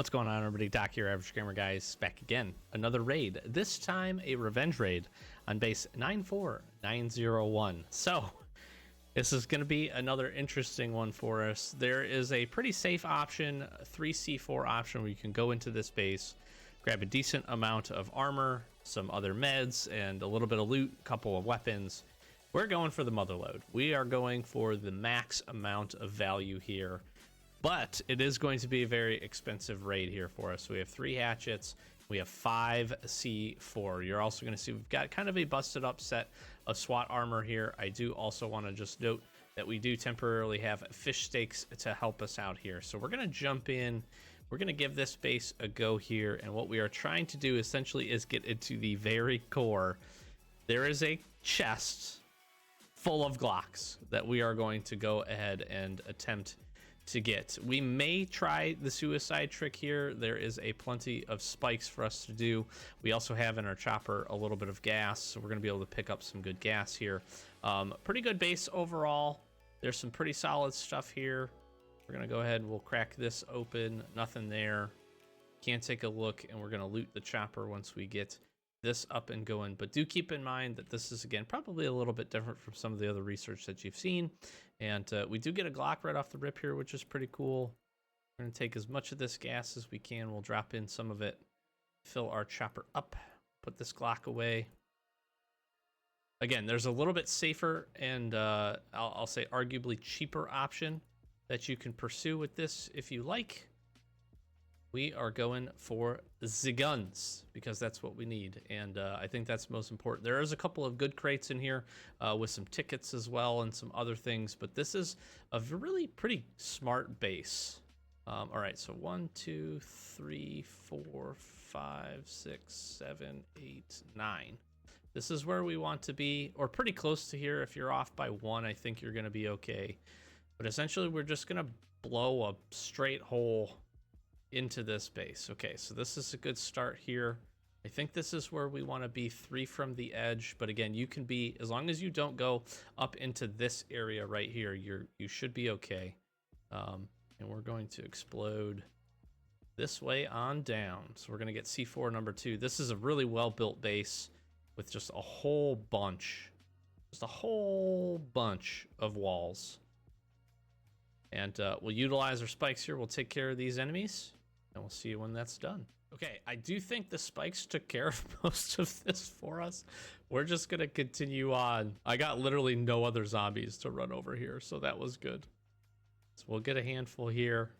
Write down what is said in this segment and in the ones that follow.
What's going on, everybody? Doc here, Average Gamer Guys, back again. Another raid. This time a revenge raid on base 94901. So this is going to be another interesting one for us. There is a pretty safe option, a 3C4 option, where you can go into this base, grab a decent amount of armor, some other meds, and a little bit of loot, a couple of weapons. We're going for the motherload. We are going for the max amount of value here. But it is going to be a very expensive raid here for us. We have 3 hatchets. We have 5 C4. You're also going to see we've got kind of a busted up set of SWAT armor here. I do also want to just note that we do temporarily have fish stakes to help us out here. So we're going to jump in. We're going to give this base a go here. And what we are trying to do essentially is get into the very core. There is a chest full of Glocks that we are going to go ahead and attempt to get. We may try the suicide trick here. There is a plenty of spikes for us to do. We also have in our chopper a little bit of gas, so we're going to be able to pick up some good gas here. Pretty good base overall. There's some pretty solid stuff here. We're going to go ahead and we'll crack this open. Nothing there. Can't take a look, and we're going to loot the chopper once we get this up and going. But do keep in mind that this is, again, probably a little bit different from some of the other research that you've seen. And we do get a Glock right off the rip here, which is pretty cool. We're going to take as much of this gas as we can. We'll drop in some of it, fill our chopper up, put this Glock away. Again, there's a little bit safer and I'll say arguably cheaper option that you can pursue with this if you like. We are going for the guns because that's what we need, and I think that's most important. There is a couple of good crates in here with some tickets as well and some other things, but this is a really pretty smart base. All right, so 1, 2, 3, 4, 5, 6, 7, 8, 9. This is where we want to be, or pretty close to here. If you're off by 1, I think you're going to be okay. But essentially, we're just going to blow a straight hole into this base. Okay, so this is a good start here. I think this is where we want to be, 3 from the edge, but again, you can be, as long as you don't go up into this area right here, you should be okay. And we're going to explode this way on down. So we're going to get C4 number 2. This is a really well built base with just a whole bunch of walls. And we'll utilize our spikes here. We'll take care of these enemies, and we'll see you when that's done. Okay, I do think the spikes took care of most of this for us. We're just going to continue on. I got literally no other zombies to run over here, so that was good. So we'll get a handful here.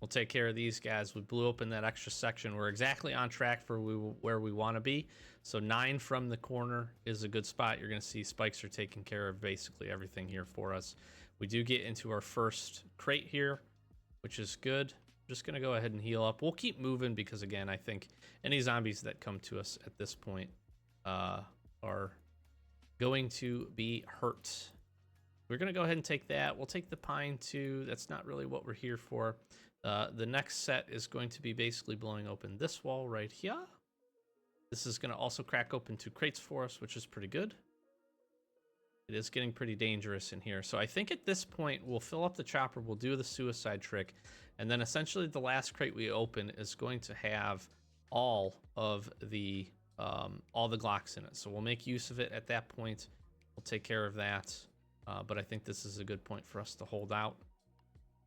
We'll take care of these guys. We blew open that extra section. We're exactly on track for where we want to be. So 9 from the corner is a good spot. You're going to see spikes are taking care of basically everything here for us. We do get into our first crate here, which is good. I'm just going to go ahead and heal up. We'll keep moving because, again, I think any zombies that come to us at this point are going to be hurt. We're going to go ahead and take that. We'll take the pine too. That's not really what we're here for. The next set is going to be basically blowing open this wall right here. This is going to also crack open 2 crates for us, which is pretty good. It is getting pretty dangerous in here. So I think at this point, we'll fill up the chopper, we'll do the suicide trick, and then essentially the last crate we open is going to have all the Glocks in it. So we'll make use of it at that point. We'll take care of that. But I think this is a good point for us to hold out.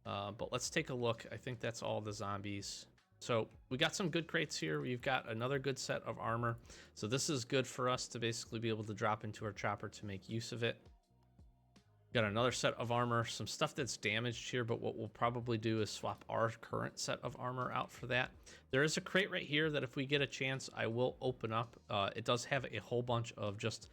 But let's take a look. I think that's all the zombies. So we got some good crates here. We've got another good set of armor. So this is good for us to basically be able to drop into our chopper to make use of it. Got another set of armor, some stuff that's damaged here, but what we'll probably do is swap our current set of armor out for that. There is a crate right here that if we get a chance, I will open up. It does have a whole bunch of just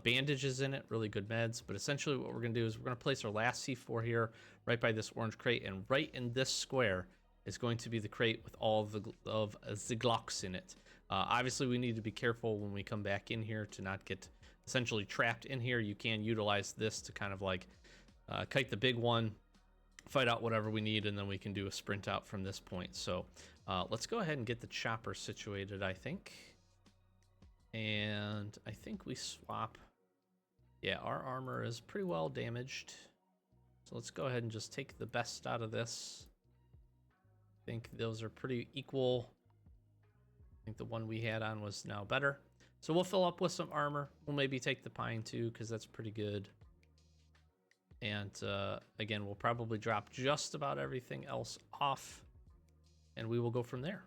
bandages in it, really good meds, but essentially what we're going to do is we're going to place our last C4 here right by this orange crate, and right in this square is going to be the crate with all of the Glocks in it. Obviously, we need to be careful when we come back in here to not get essentially trapped in here. You can utilize this to kind of like kite the big one, fight out whatever we need, and then we can do a sprint out from this point. So let's go ahead and get the chopper situated, I think. And I think we swap. Yeah, our armor is pretty well damaged. So let's go ahead and just take the best out of this. think those are pretty equal. I think the one we had on was now better. So we'll fill up with some armor. We'll maybe take the pine too, because that's pretty good. And again, we'll probably drop just about everything else off, and we will go from there.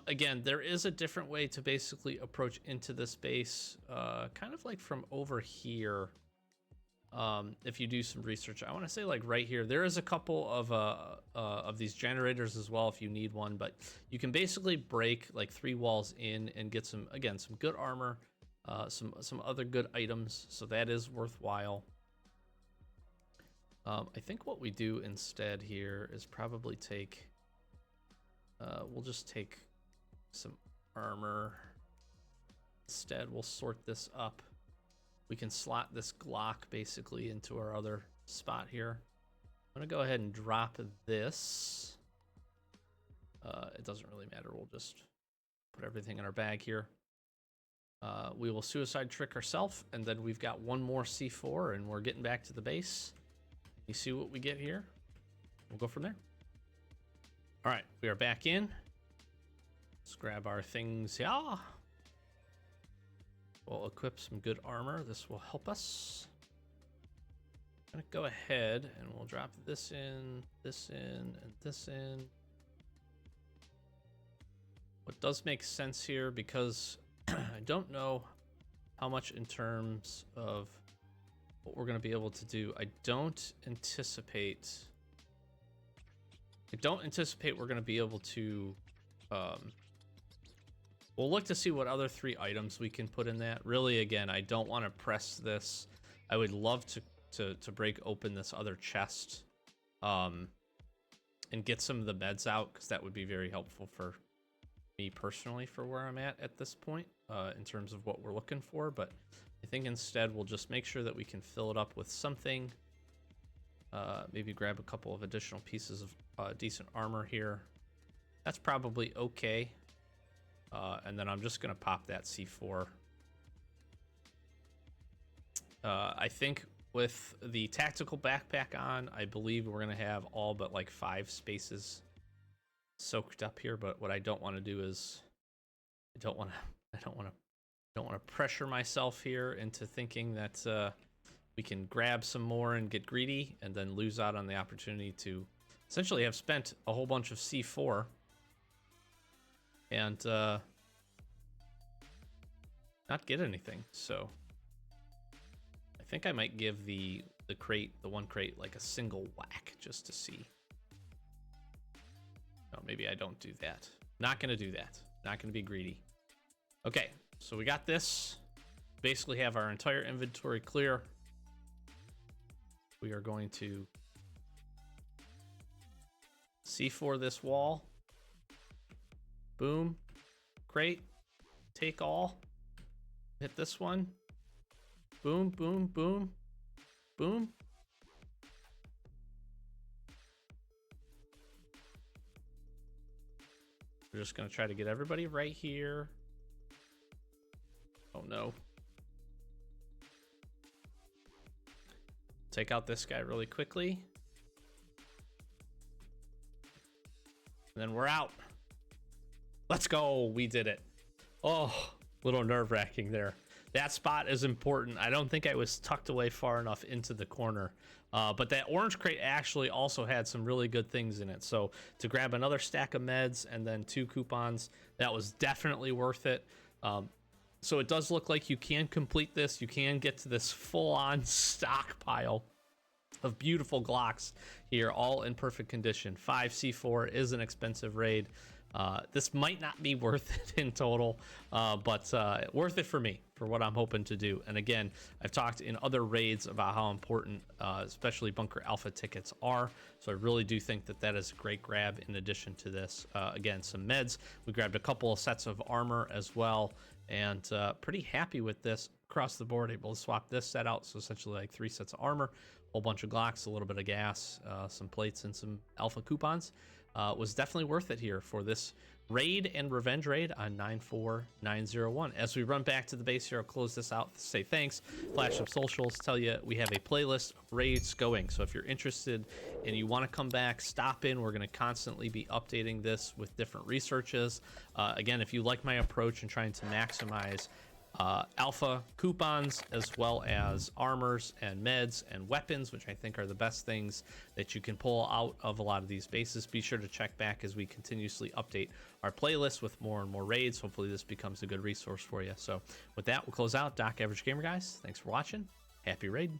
Again, there is a different way to basically approach into this base, kind of like from over here. If you do some research, I want to say like right here, there is a couple of these generators as well if you need one, but you can basically break like 3 walls in and get some, again, some good armor, some other good items. So that is worthwhile. I think what we do instead here is probably take, we'll just take some armor. Instead, we'll sort this up. We can slot this Glock basically into our other spot here. I'm gonna go ahead and drop this. It doesn't really matter. We'll just put everything in our bag here. We will suicide trick ourselves, and then we've got one more C4, and we're getting back to the base. You see what we get here? We'll go from there. All right, we are back in. Let's grab our things here. We'll equip some good armor. This will help us. I'm gonna go ahead and we'll drop this in, and this in. What does make sense here, because I don't know how much in terms of what we're going to be able to do. I don't anticipate we're going to be able to, we'll look to see what other 3 items we can put in that. Really, again, I don't want to press this. I would love to break open this other chest, and get some of the meds out, because that would be very helpful for me personally for where I'm at this point, in terms of what we're looking for. But I think instead we'll just make sure that we can fill it up with something. Maybe grab a couple of additional pieces of decent armor here. That's probably okay. And then I'm just going to pop that C4. I think with the tactical backpack on, I believe we're going to have all but like 5 spaces soaked up here. But what I don't want to do is I don't want to pressure myself here into thinking that we can grab some more and get greedy and then lose out on the opportunity to essentially have spent a whole bunch of C4 and not get anything. So I think I might give the one crate like a single whack just to see. No, maybe I don't do that. Not gonna do that. Not gonna be greedy. Okay, so we got this. Basically have our entire inventory clear. We are going to C4 this wall. Boom. Crate. Take all. Hit this one. Boom, boom, boom. Boom. We're just going to try to get everybody right here. Oh no. Take out this guy really quickly. And then we're out. Let's go. We did it. Oh, little nerve-wracking there. That spot is important. I don't think I was tucked away far enough into the corner. But that orange crate actually also had some really good things in it. So to grab another stack of meds and then 2 coupons, that was definitely worth it. So it does look like you can complete this. You can get to this full-on stockpile of beautiful Glocks here, all in perfect condition. 5 C4 is an expensive raid. This might not be worth it in total, but worth it for me, for what I'm hoping to do. And again, I've talked in other raids about how important especially Bunker Alpha tickets are, so I really do think that that is a great grab in addition to this. Again, some meds. We grabbed a couple of sets of armor as well, and pretty happy with this across the board. Able to swap this set out, so essentially like 3 sets of armor, a whole bunch of Glocks, a little bit of gas, some plates, and some Alpha coupons. Was definitely worth it here for this raid and revenge raid on 94901. As we run back to the base here, I'll close this out, say thanks, flash some socials, tell you we have a playlist of raids going. So if you're interested and you want to come back, stop in. We're going to constantly be updating this with different researches. Again, if you like my approach in trying to maximize alpha coupons, as well as armors and meds and weapons, which I think are the best things that you can pull out of a lot of these bases, be sure to check back as we continuously update our playlist with more and more raids. Hopefully this becomes a good resource for you. So with that, we'll close out. Doc Average Gamer, guys, thanks for watching. Happy raiding.